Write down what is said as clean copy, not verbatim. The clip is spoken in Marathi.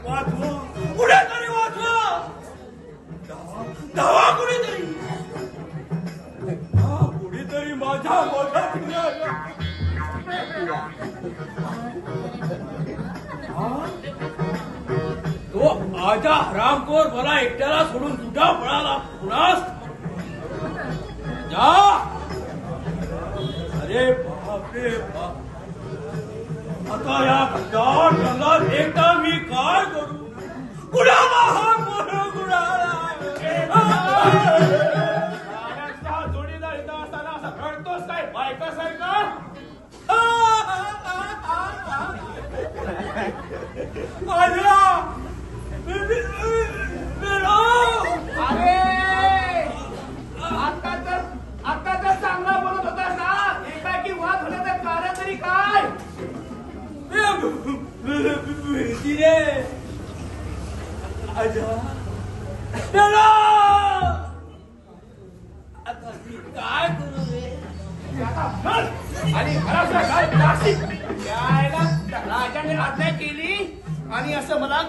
वाचवा, कुणीतरी वाचवा, धावा कुणीतरी, कुणीतरी माझ्या मदत करा. तो आजा हरामखोर मला एकट्याला सोडून कुठं पळाला कुणास जा. अरे बापरे बाप, आता या खड्डाळ जंगलात एकटा मी काय करू, कुणाला हाक मारू, कुणाला जोडीदार इथं असताना असं रडतोस काय बायकासारखा. अरे आता तर चांगला बोलत होतास ना, एकाकी वाद होण्याचं कारण तरी काय. आता मी काय करू रे. आणि घराच्या काय नाशिक यायला राजाने आज्ञा केली आणि असं मला